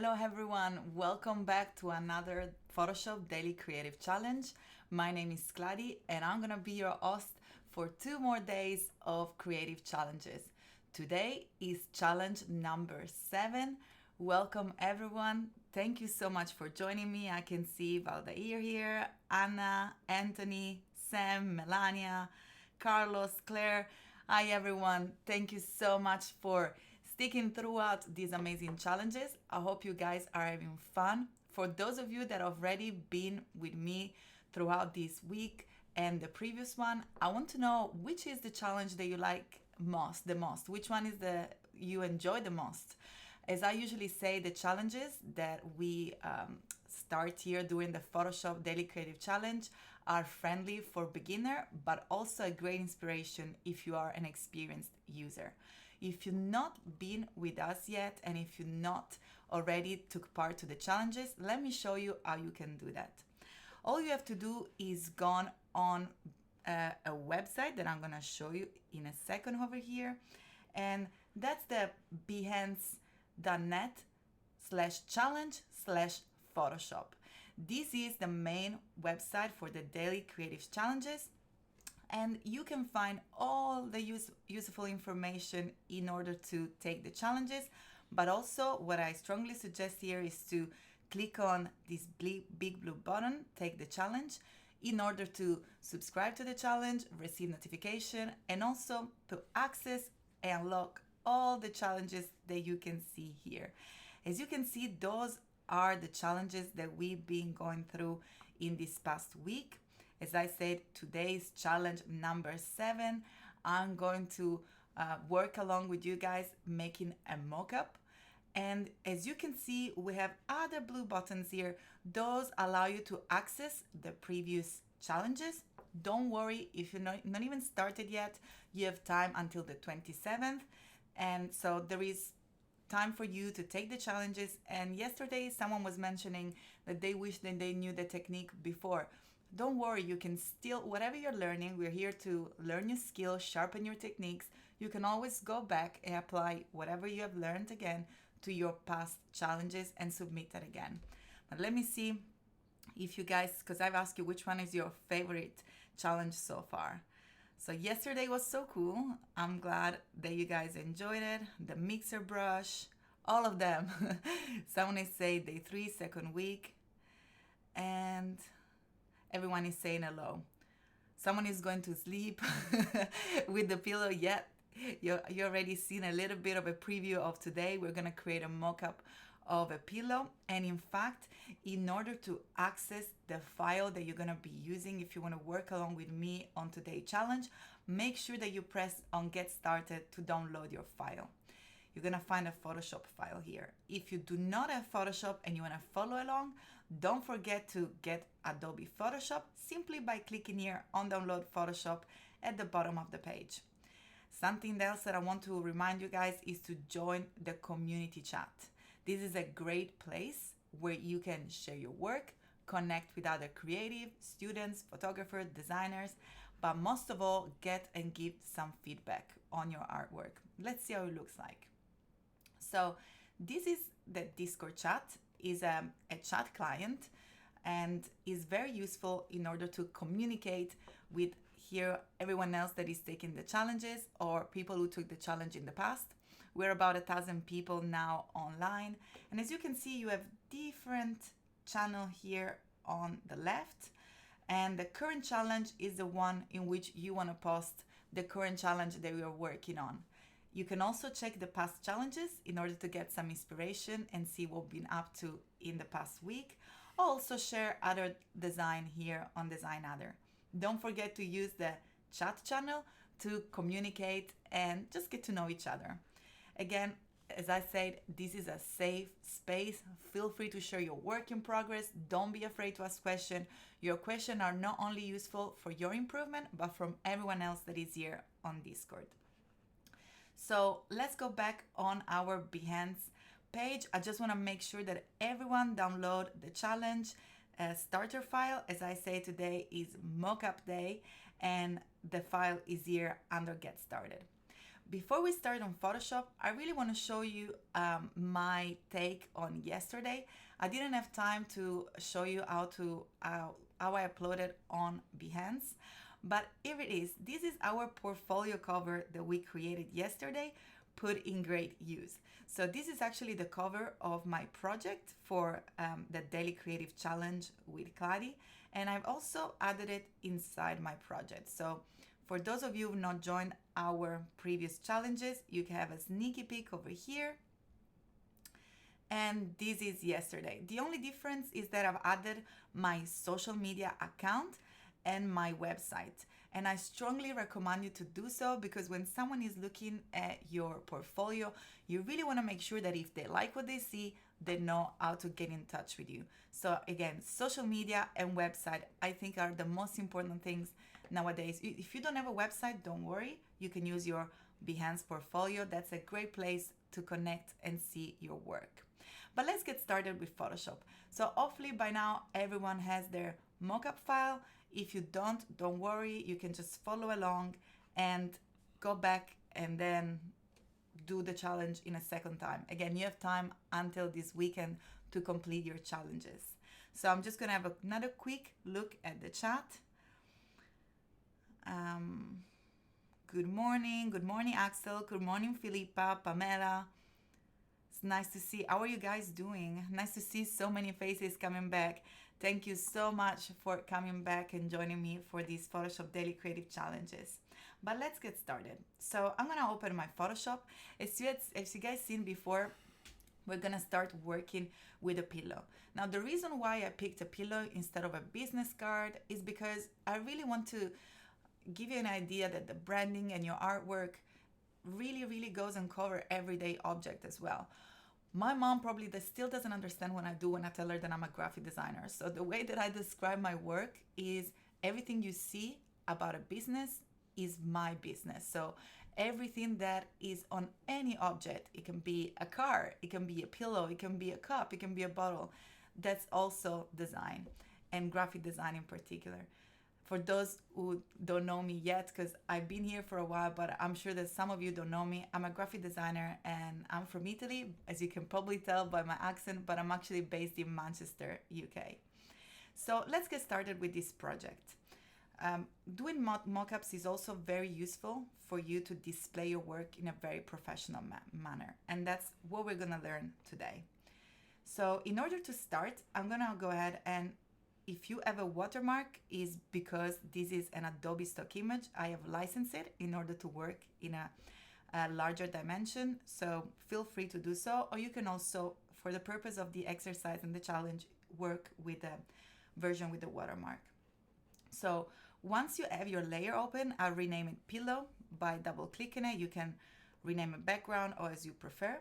Hello everyone, welcome back to another Photoshop Daily Creative Challenge. My name is Clady and I'm gonna be your host for 2 more days of creative challenges. Today is challenge number 7. Welcome everyone. Thank you so much for joining me. I can see Valdair here, Anna, Anthony, Sam, Melania, Carlos, Claire. Hi everyone. Thank you so much for sticking throughout these amazing challenges. I hope you guys are having fun. For those of you that have already been with me throughout this week and the previous one, I want to know which is the challenge that you like the most. Which one is the you enjoy the most? As I usually say, the challenges that we start here doing the Photoshop Daily Creative Challenge are friendly for beginner, but also a great inspiration if you are an experienced user. If you've not been with us yet, and if you not already took part to the challenges, let me show you how you can do that. All you have to do is go on a website that I'm gonna show you in a second over here, and that's the behance.net/challenge/Photoshop. This is the main website for the daily creative challenges, and you can find all the useful information in order to take the challenges. But also what I strongly suggest here is to click on this big blue button, take the challenge, in order to subscribe to the challenge, receive notification, and also to access and unlock all the challenges that you can see here. As you can see, those are the challenges that we've been going through in this past week. As I said, today's challenge number 7. I'm going to work along with you guys making a mockup. And as you can see, we have other blue buttons here. Those allow you to access the previous challenges. Don't worry if you're not even started yet. You have time until the 27th. And so there is time for you to take the challenges. And yesterday, someone was mentioning that they wish that they knew the technique before. Don't worry, you can still, whatever you're learning, we're here to learn your skills, sharpen your techniques. You can always go back and apply whatever you have learned again to your past challenges and submit that again. But let me see if you guys, because I've asked you which one is your favorite challenge so far. So yesterday was so cool. I'm glad that you guys enjoyed it. The mixer brush, all of them. Someone is saying day 3, second week. And everyone is saying hello. Someone is going to sleep with the pillow yet. You already seen a little bit of a preview of today. We're going to create a mock-up of a pillow. And in fact, in order to access the file that you're going to be using, if you want to work along with me on today's challenge, make sure that you press on Get Started to download your file. You're going to find a Photoshop file here. If you do not have Photoshop and you want to follow along, don't forget to get Adobe Photoshop simply by clicking here on Download Photoshop at the bottom of the page. Something else that I want to remind you guys is to join the community chat. This is a great place where you can share your work, connect with other creative students, photographers, designers, but most of all, get and give some feedback on your artwork. Let's see how it looks like. So this is the Discord chat, is a chat client, and is very useful in order to communicate with everyone else that is taking the challenges or people who took the challenge in the past. We're about 1,000 people now online, and as you can see, you have different channel here on the left, and the current challenge is the one in which you want to post the current challenge that we are working on. You can also check the past challenges in order to get some inspiration and see what we've been up to in the past week. Also share other design here on Design Other. Don't forget to use the chat channel to communicate and just get to know each other. Again, as I said, this is a safe space. Feel free to share your work in progress. Don't be afraid to ask questions. Your questions are not only useful for your improvement, but from everyone else that is here on Discord. So let's go back on our Behance page. I just want to make sure that everyone download the challenge starter file. As I say, today is mockup day, and the file is here under Get Started. Before we start on Photoshop, I really want to show you my take on yesterday. I didn't have time to show you how I uploaded on Behance, but here it is. This is our portfolio cover that we created yesterday, put in great use. So this is actually the cover of my project for the Daily Creative Challenge with Claudia, and I've also added it inside my project. So for those of you who have not joined our previous challenges, you can have a sneaky peek over here. And this is yesterday. The only difference is that I've added my social media account and my website. And I strongly recommend you to do so, because when someone is looking at your portfolio, you really want to make sure that if they like what they see, they know how to get in touch with you. So again, social media and website, I think, are the most important things nowadays. If you don't have a website, don't worry. You can use your Behance portfolio. That's a great place to connect and see your work. But let's get started with Photoshop. So hopefully by now everyone has their mockup file. If you don't worry. You can just follow along and go back and then do the challenge in a second time. Again, you have time until this weekend to complete your challenges. So I'm just gonna have another quick look at the chat. Good morning Axel, good morning Filippa, Pamela. It's nice to see. How are you guys doing? Nice to see so many faces coming back. Thank you so much for coming back and joining me for these Photoshop Daily Creative Challenges. But let's get started. So I'm gonna open my Photoshop. As you guys seen before, we're gonna start working with a pillow. Now the reason why I picked a pillow instead of a business card is because I really want to give you an idea that the branding and your artwork really goes and cover everyday object as well. My mom probably still doesn't understand when I tell her that I'm a graphic designer. So the way that I describe my work is everything you see about a business is my business. So everything that is on any object, it can be a car, it can be a pillow, it can be a cup, it can be a bottle, that's also design, and graphic design in particular. For those who don't know me yet, because I've been here for a while, but I'm sure that some of you don't know me, I'm a graphic designer and I'm from Italy, as you can probably tell by my accent, but I'm actually based in Manchester, UK. So let's get started with this project. Doing mockups is also very useful for you to display your work in a very professional manner, and that's what we're gonna learn today. So in order to start, I'm gonna go ahead, and if you have a watermark, is because this is an Adobe stock image. I have licensed it in order to work in a larger dimension, so feel free to do so. Or you can also, for the purpose of the exercise and the challenge, work with a version with the watermark. So once you have your layer open, I'll rename it pillow by double clicking it. You can rename it background or as you prefer.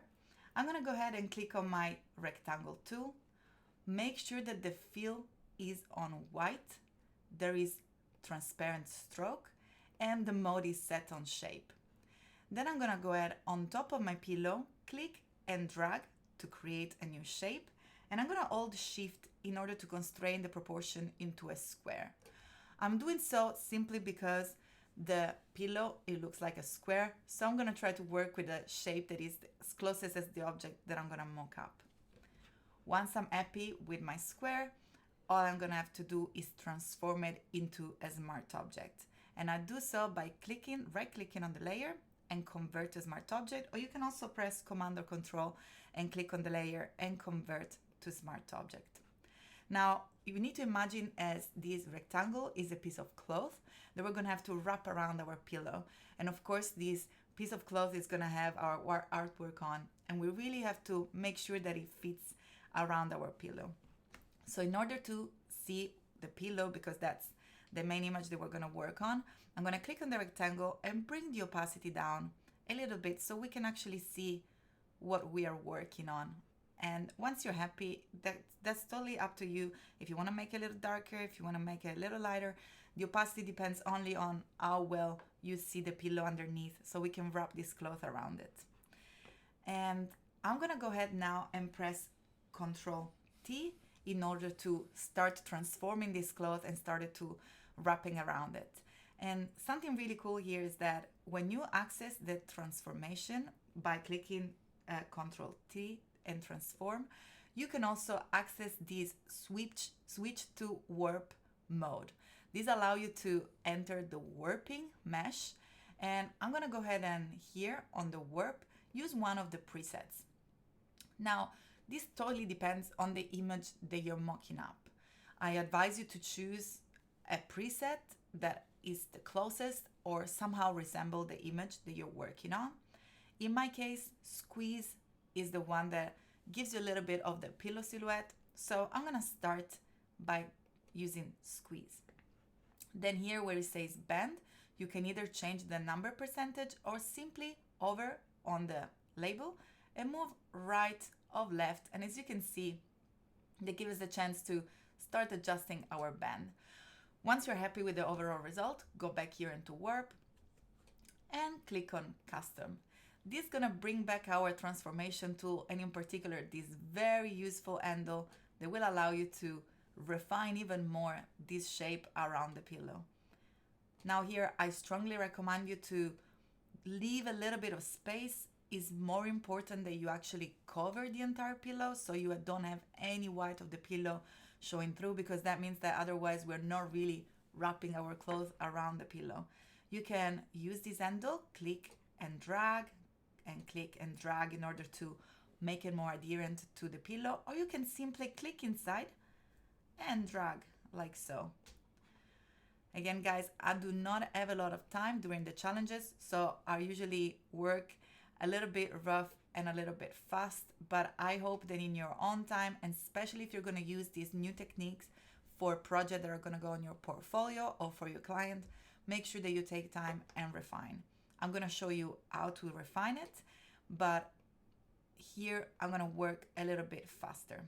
I'm gonna go ahead and click on my rectangle tool. Make sure that the fill is on white, there is transparent stroke, and the mode is set on shape. Then I'm gonna go ahead on top of my pillow, click and drag to create a new shape, and I'm gonna hold shift in order to constrain the proportion into a square. I'm doing so simply because the pillow, it looks like a square, so I'm gonna try to work with a shape that is as closest as the object that I'm gonna mock up. Once I'm happy with my square, all I'm gonna have to do is transform it into a smart object. And I do so by right-clicking on the layer and convert to smart object, or you can also press Command or Control and click on the layer and convert to smart object. Now, you need to imagine as this rectangle is a piece of cloth that we're gonna have to wrap around our pillow. And of course, this piece of cloth is gonna have our artwork on, and we really have to make sure that it fits around our pillow. So in order to see the pillow, because that's the main image that we're gonna work on, I'm gonna click on the rectangle and bring the opacity down a little bit so we can actually see what we are working on. And once you're happy, that's totally up to you. If you wanna make it a little darker, if you wanna make it a little lighter, the opacity depends only on how well you see the pillow underneath, so we can wrap this cloth around it. And I'm gonna go ahead now and press Ctrl T in order to start transforming this cloth and started to wrapping around it. And something really cool here is that when you access the transformation by clicking Ctrl T and transform, you can also access this switch to warp mode. These allow you to enter the warping mesh, and I'm gonna go ahead and here on the warp, use one of the presets. Now, this totally depends on the image that you're mocking up. I advise you to choose a preset that is the closest or somehow resemble the image that you're working on. In my case, squeeze is the one that gives you a little bit of the pillow silhouette. So I'm gonna start by using squeeze. Then here where it says bend, you can either change the number percentage or simply hover on the label and move right or left. And as you can see, they give us a chance to start adjusting our bend. Once you're happy with the overall result, go back here into warp and click on custom. This is gonna bring back our transformation tool, and in particular this very useful handle that will allow you to refine even more this shape around the pillow. Now here I strongly recommend you to leave a little bit of space. It's more important that you actually cover the entire pillow so you don't have any white of the pillow showing through, because that means that otherwise we're not really wrapping our clothes around the pillow. You can use this handle, click and drag, and click and drag in order to make it more adherent to the pillow, or you can simply click inside and drag like so. Again, guys, I do not have a lot of time during the challenges, so I usually work a little bit rough and a little bit fast, but I hope that in your own time, and especially if you're going to use these new techniques for projects that are going to go on your portfolio or for your client, make sure that you take time and refine. I'm going to show you how to refine it, but here I'm going to work a little bit faster.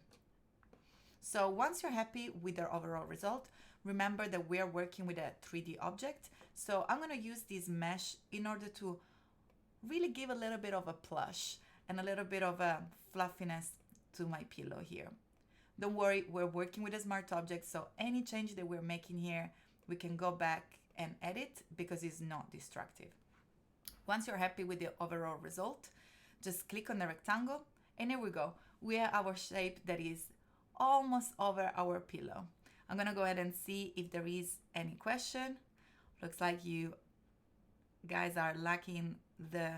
So once you're happy with the overall result, remember that we are working with a 3D object. So I'm going to use this mesh in order to really give a little bit of a plush and a little bit of a fluffiness to my pillow here. Don't worry, we're working with a smart object, so any change that we're making here, we can go back and edit because it's not destructive. Once you're happy with the overall result, just click on the rectangle, and here we go. We have our shape that is almost over our pillow. I'm gonna go ahead and see if there is any question. Looks like you guys are liking the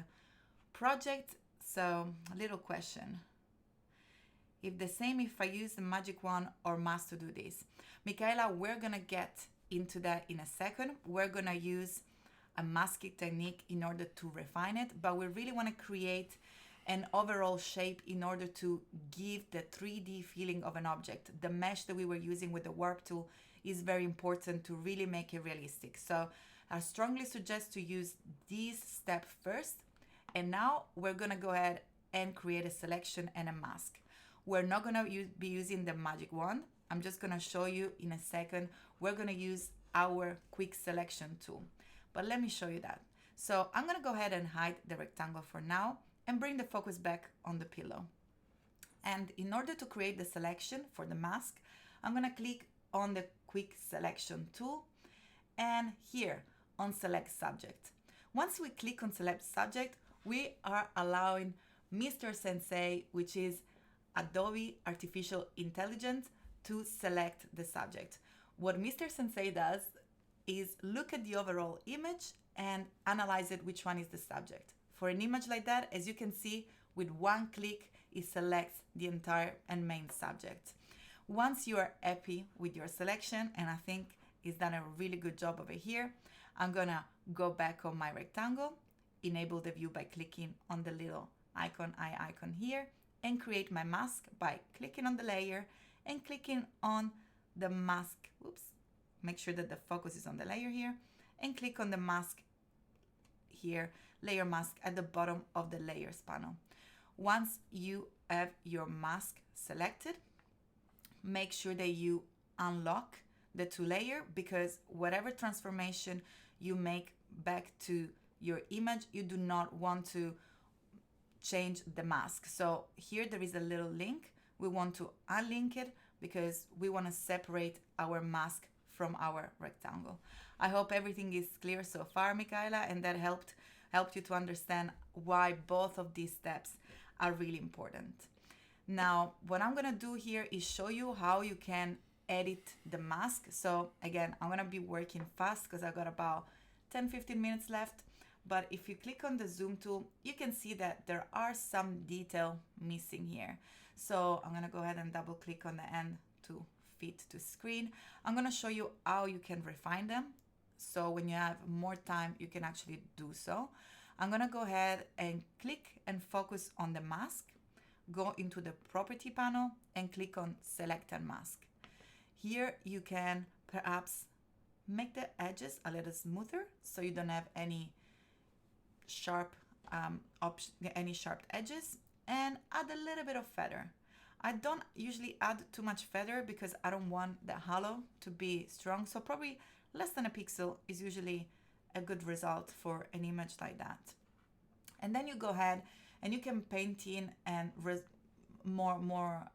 project. So a little question. If the same if I use the magic wand or mask to do this. Michaela, we're gonna get into that in a second. We're gonna use a masking technique in order to refine it, but we really wanna create an overall shape in order to give the 3D feeling of an object. The mesh that we were using with the warp tool is very important to really make it realistic. So I strongly suggest to use this step first. And now we're gonna go ahead and create a selection and a mask. We're not gonna be using the magic wand. I'm just gonna show you in a second. We're gonna use our quick selection tool. But let me show you that. So I'm gonna go ahead and hide the rectangle for now and bring the focus back on the pillow. And in order to create the selection for the mask, I'm gonna click on the quick selection tool and here on select subject. Once we click on select subject, we are allowing Mr. Sensei, which is Adobe Artificial Intelligence, to select the subject. What Mr. Sensei does is look at the overall image and analyze it, which one is the subject. For an image like that, as you can see, with one click, it selects the entire and main subject. Once you are happy with your selection, and I think it's done a really good job over here, I'm gonna go back on my rectangle, enable the view by clicking on the little eye icon here, and create my mask by clicking on the layer and clicking on the mask. Oops, make sure that the focus is on the layer here, and click on the mask here, layer mask at the bottom of the layers panel. Once you have your mask selected, make sure that you unlock the two layer, because whatever transformation you make back to your image, you do not want to change the mask. So here there is a little link. We want to unlink it because we want to separate our mask from our rectangle. I hope everything is clear so far, Michaela, and that helped helped you to understand why both of these steps are really important. Now, what I'm gonna do here is show you how you can edit the mask. So again, I'm gonna be working fast because I got about 10-15 minutes left. But if you click on the zoom tool, you can see that there are some detail missing here. So I'm gonna go ahead and double click on the end to fit to screen. I'm gonna show you how you can refine them. So when you have more time, you can actually do so. I'm gonna go ahead and click and focus on the mask, go into the property panel and click on select and mask. Here you can perhaps make the edges a little smoother so you don't have any sharp sharp edges, and add a little bit of feather. I don't usually add too much feather because I don't want the halo to be strong, so probably less than a pixel is usually a good result for an image like that. And then you go ahead and you can paint in and more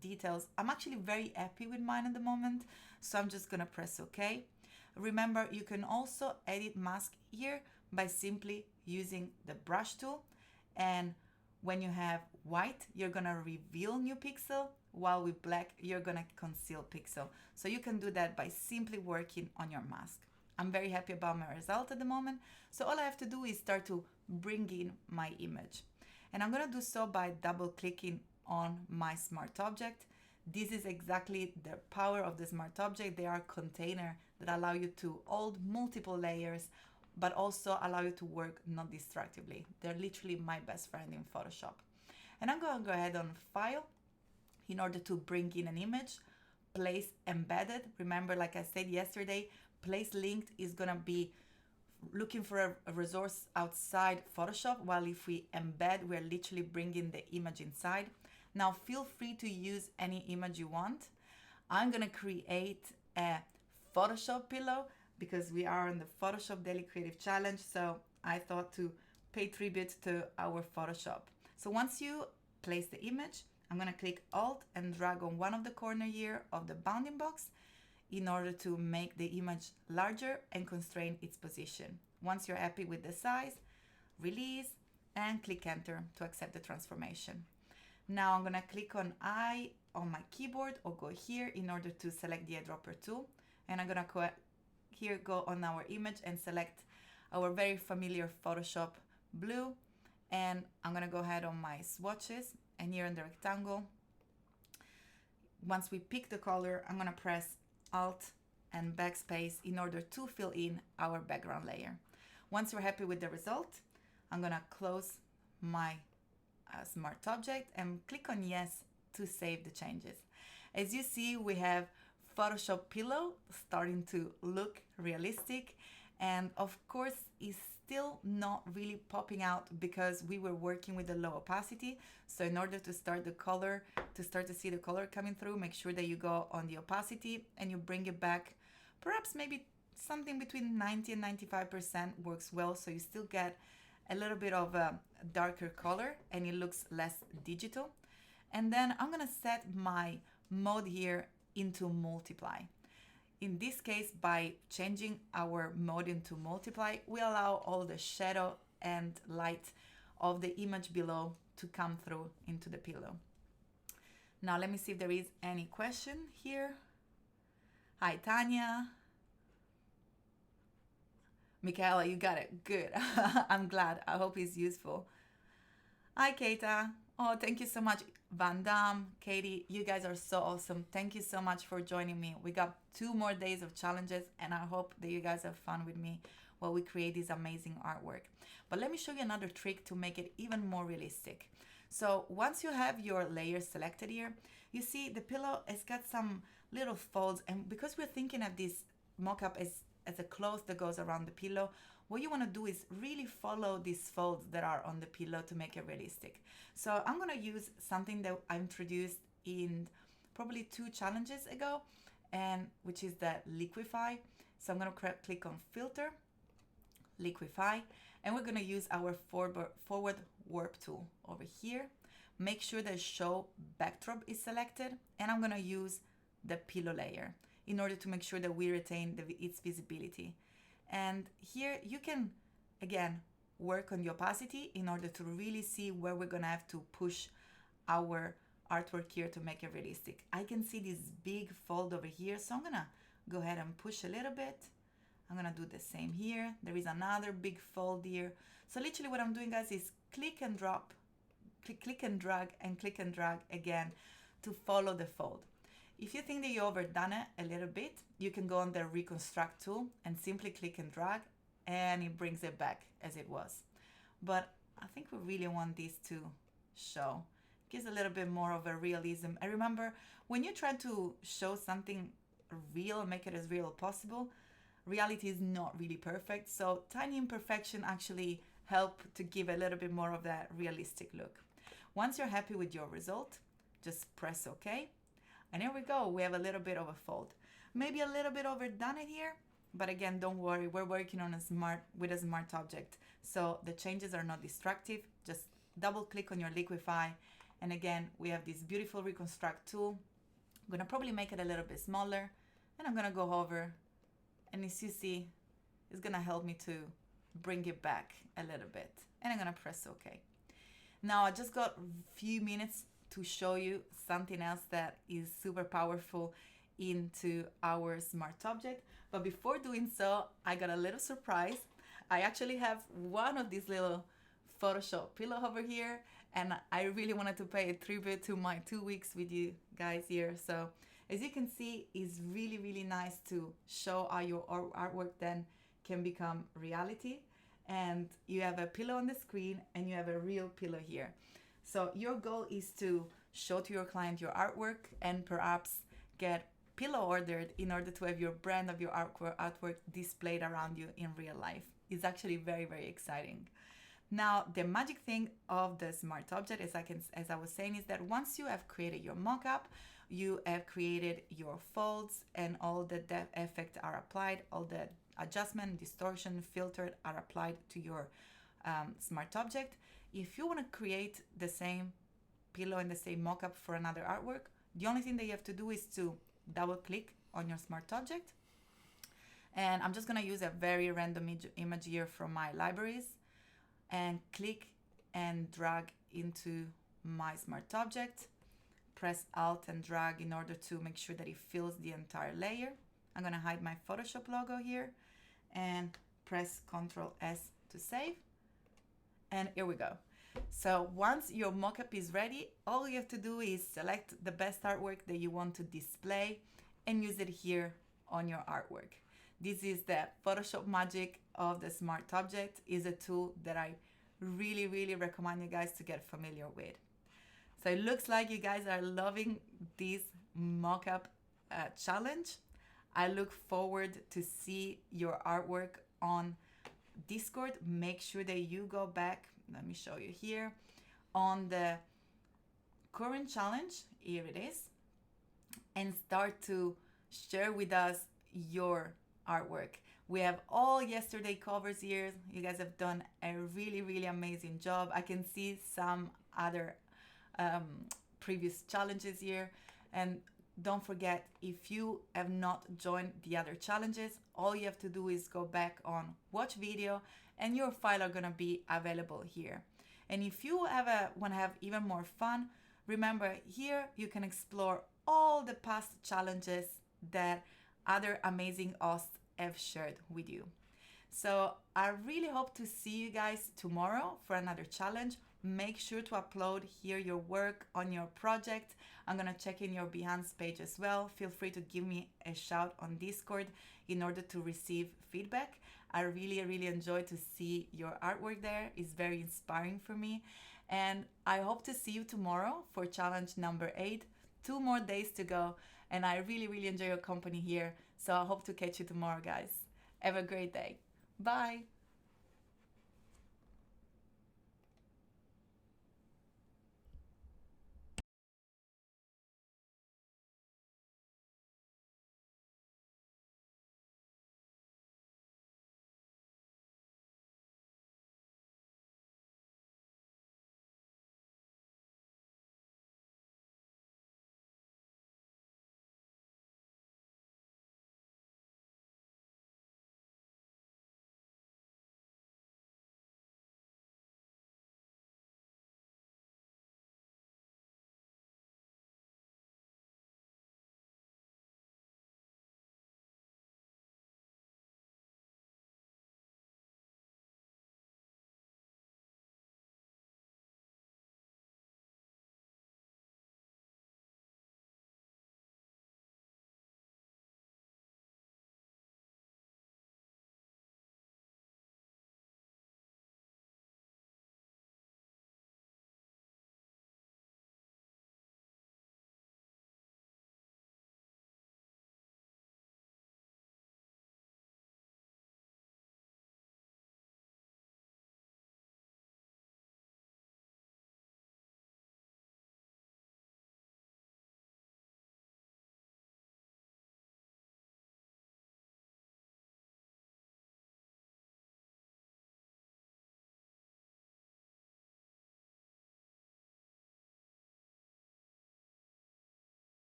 details. I'm actually very happy with mine at the moment, so I'm just gonna press OK. Remember, you can also edit mask here by simply using the brush tool, and when you have white, you're gonna reveal new pixel, while with black, you're gonna conceal pixel. So you can do that by simply working on your mask. I'm very happy about my result at the moment. So all I have to do is start to bring in my image. And I'm gonna do so by double clicking on my smart object. This is exactly the power of the smart object. They are containers that allow you to hold multiple layers, but also allow you to work non-distractively. They're literally my best friend in Photoshop. And I'm going to go ahead on File in order to bring in an image, Place Embedded. Remember, like I said yesterday, Place Linked is going to be looking for a resource outside Photoshop, while if we embed, we're literally bringing the image inside. Now, feel free to use any image you want. I'm going to create a Photoshop pillow because we are on the Photoshop Daily Creative Challenge, so I thought to pay tribute to our Photoshop. So once you place the image, I'm gonna click Alt and drag on one of the corner here of the bounding box in order to make the image larger and constrain its position. Once you're happy with the size, release and click Enter to accept the transformation. Now I'm gonna click on I on my keyboard or go here in order to select the eyedropper tool, and I'm gonna go on our image and select our very familiar Photoshop blue, and I'm gonna go ahead on my swatches and here in the rectangle, once we pick the color, I'm gonna press Alt and backspace in order to fill in our background layer. Once we're happy with the result, I'm gonna close my smart object and click on Yes to save the changes. As you see, we have Photoshop pillow starting to look realistic, and of course it's still not really popping out because we were working with a low opacity. So in order to start to see the color coming through, make sure that you go on the opacity and you bring it back. Perhaps maybe something between 90 and 95% works well, so you still get a little bit of a darker color and it looks less digital. And then I'm gonna set my mode here into multiply. In this case, by changing our mode into multiply, we allow all the shadow and light of the image below to come through into the pillow. Now let me see if there is any question here. Hi Tanya. Michaela, you got it. Good. I'm glad. I hope it's useful. Hi Keita. Oh, thank you so much. Van Damme, Katie, you guys are so awesome. Thank you so much for joining me. We got 2 more days of challenges and I hope that you guys have fun with me while we create this amazing artwork. But let me show you another trick to make it even more realistic. So once you have your layers selected here, you see the pillow has got some little folds, and because we're thinking of this mock-up as a cloth that goes around the pillow, what you want to do is really follow these folds that are on the pillow to make it realistic. So I'm going to use something that I introduced in probably 2 challenges ago, and which is the liquify. So I'm going to click on filter, liquify, and we're going to use our forward warp tool over here. Make sure that show backdrop is selected, and I'm going to use the pillow layer in order to make sure that we retain its visibility. And here you can, again, work on the opacity in order to really see where we're gonna have to push our artwork here to make it realistic. I can see this big fold over here, so I'm gonna go ahead and push a little bit. I'm gonna do the same here. There is another big fold here. So literally what I'm doing, guys, is click and drop, click and drag, and click and drag again to follow the fold. If you think that you overdone it a little bit, you can go on the reconstruct tool and simply click and drag, and it brings it back as it was. But I think we really want this to show. Gives a little bit more of a realism. And remember, when you try to show something real, make it as real as possible, reality is not really perfect. So tiny imperfection actually help to give a little bit more of that realistic look. Once you're happy with your result, just press OK. And here we go. We have a little bit of a fold. Maybe a little bit overdone it here, but again, don't worry. We're working on with a smart object. So the changes are not destructive. Just double click on your liquify. And again, we have this beautiful reconstruct tool. I'm gonna probably make it a little bit smaller, and I'm gonna go over, and as you see, it's gonna help me to bring it back a little bit. And I'm gonna press OK. Now I just got a few minutes to show you something else that is super powerful into our smart object. But before doing so, I got a little surprise. I actually have one of these little Photoshop pillow over here, and I really wanted to pay a tribute to my 2 weeks with you guys here. So as you can see, it's really, really nice to show how your artwork then can become reality. And you have a pillow on the screen and you have a real pillow here. So your goal is to show to your client your artwork and perhaps get pillow ordered in order to have your brand of your artwork displayed around you in real life. It's actually very, very exciting. Now, the magic thing of the smart object, as I was saying, is that once you have created your mockup, you have created your folds, and all the depth effects are applied, all the adjustment, distortion, filter are applied to your smart object. If you want to create the same pillow and the same mockup for another artwork, the only thing that you have to do is to double click on your smart object. And I'm just going to use a very random image here from my libraries, and click and drag into my smart object. Press Alt and drag in order to make sure that it fills the entire layer. I'm going to hide my Photoshop logo here and press Ctrl S to save. And here we go. So once your mockup is ready, all you have to do is select the best artwork that you want to display and use it here on your artwork. This is the Photoshop magic of the smart object. Is a tool that I really, really recommend you guys to get familiar with. So it looks like you guys are loving this mockup challenge. I look forward to see your artwork on Discord. Make sure that you go back, let me show you here, on the current challenge, here it is, and start to share with us your artwork. We have all yesterday covers here. You guys have done a really, really amazing job. I can see some other previous challenges here. And don't forget, if you have not joined the other challenges, all you have to do is go back on watch video and your file are gonna be available here. And if you want to have even more fun, remember here you can explore all the past challenges that other amazing hosts have shared with you. So I really hope to see you guys tomorrow for another challenge. Make sure to upload here your work on your project. I'm gonna check in your Behance page as well. Feel free to give me a shout on Discord in order to receive feedback. I really, really enjoy to see your artwork there. It's very inspiring for me. And I hope to see you tomorrow for challenge number 8. 2 more days to go. And I really, really enjoy your company here. So I hope to catch you tomorrow, guys. Have a great day. Bye.